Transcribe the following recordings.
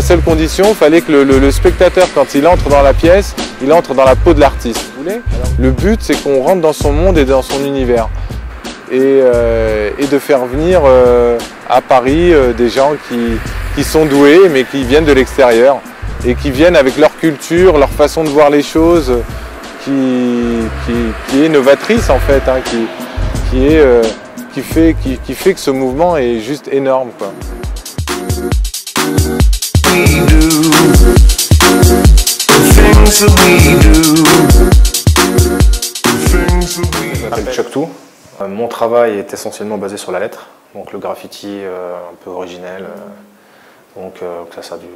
La seule condition, il fallait que le spectateur, quand il entre dans la pièce, il entre dans la peau de l'artiste. Le but, c'est qu'on rentre dans son monde et dans son univers. Et de faire venir à Paris des gens qui sont doués, mais qui viennent de l'extérieur. Et qui viennent avec leur culture, leur façon de voir les choses, qui est novatrice en fait, hein, qui fait que ce mouvement est juste énorme, quoi. Je m'appelle Chuck Too. Mon travail est essentiellement basé sur la lettre, donc le graffiti un peu originel, que ça soit du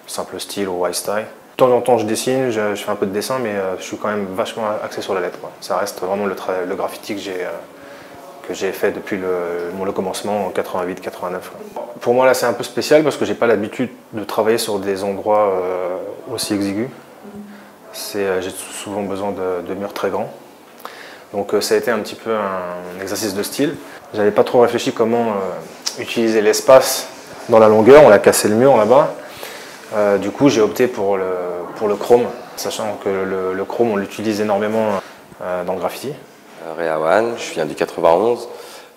simple style ou white style. De temps en temps je dessine, je fais un peu de dessin, mais je suis quand même vachement axé sur la lettre, quoi. Ça reste vraiment le graffiti que j'ai fait depuis le commencement en 88-89. Pour moi là c'est un peu spécial parce que j'ai pas l'habitude de travailler sur des endroits aussi exigus. J'ai souvent besoin de murs très grands. Donc ça a été un petit peu un exercice de style. J'avais pas trop réfléchi comment utiliser l'espace dans la longueur. On a cassé le mur là-bas. Du coup j'ai opté pour le chrome, sachant que le chrome on l'utilise énormément dans le graffiti. Réawan, je viens du 91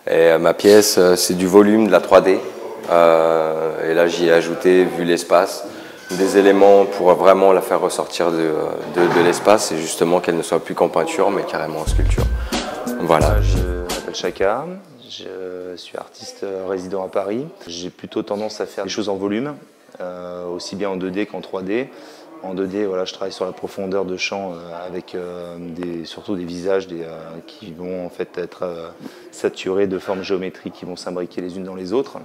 et ma pièce c'est du volume, de la 3D. Et là j'y ai ajouté, vu l'espace, des éléments pour vraiment la faire ressortir de l'espace et justement qu'elle ne soit plus qu'en peinture mais carrément en sculpture. Voilà. Je m'appelle Chaka, je suis artiste résident à Paris. J'ai plutôt tendance à faire des choses en volume, aussi bien en 2D qu'en 3D. En 2D, voilà, je travaille sur la profondeur de champ avec surtout des visages qui vont en fait être saturés de formes géométriques qui vont s'imbriquer les unes dans les autres.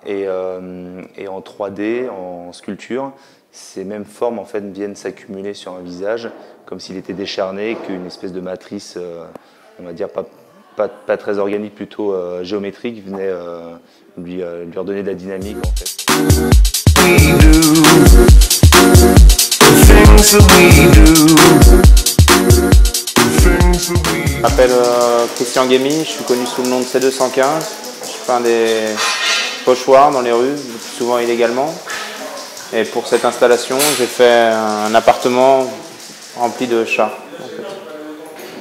Et en 3D, en sculpture, ces mêmes formes en fait viennent s'accumuler sur un visage comme s'il était décharné, qu'une espèce de matrice, on va dire pas très organique, plutôt géométrique, venait lui redonner de la dynamique en fait. Je m'appelle Christian Guémy, je suis connu sous le nom de C215. Je peins des pochoirs dans les rues, le plus souvent illégalement. Et pour cette installation, j'ai fait un appartement rempli de chats. En fait.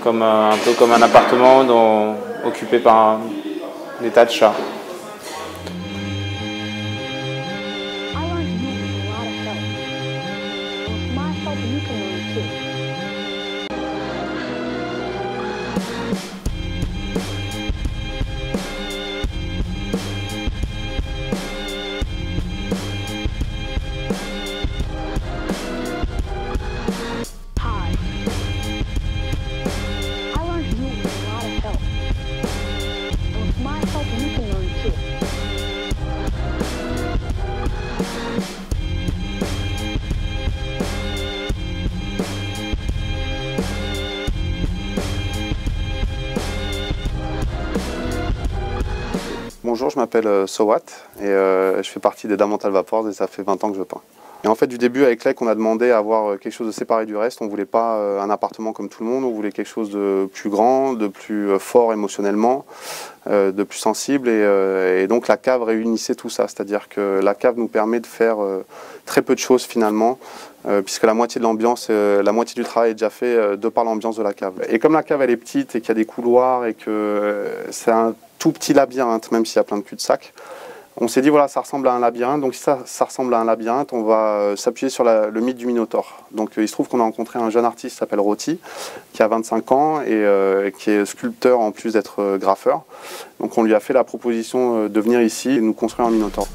Un peu comme un appartement occupé par des tas de chats. Bonjour, je m'appelle Sowat et je fais partie des Damantal Vapors et ça fait 20 ans que je peins. Et en fait, du début, avec Lec, on a demandé à avoir quelque chose de séparé du reste. On ne voulait pas un appartement comme tout le monde, on voulait quelque chose de plus grand, de plus fort émotionnellement, de plus sensible. Et donc la cave réunissait tout ça, c'est-à-dire que la cave nous permet de faire très peu de choses finalement, puisque la moitié de l'ambiance, la moitié du travail est déjà fait de par l'ambiance de la cave. Et comme la cave elle est petite et qu'il y a des couloirs et que c'est un tout petit labyrinthe, même s'il y a plein de cul-de-sac, on s'est dit voilà, ça ressemble à un labyrinthe, donc si ça ressemble à un labyrinthe, on va s'appuyer sur le mythe du Minotaure. Donc il se trouve qu'on a rencontré un jeune artiste qui s'appelle Roti, qui a 25 ans et qui est sculpteur en plus d'être graffeur. Donc on lui a fait la proposition de venir ici et nous construire un Minotaure.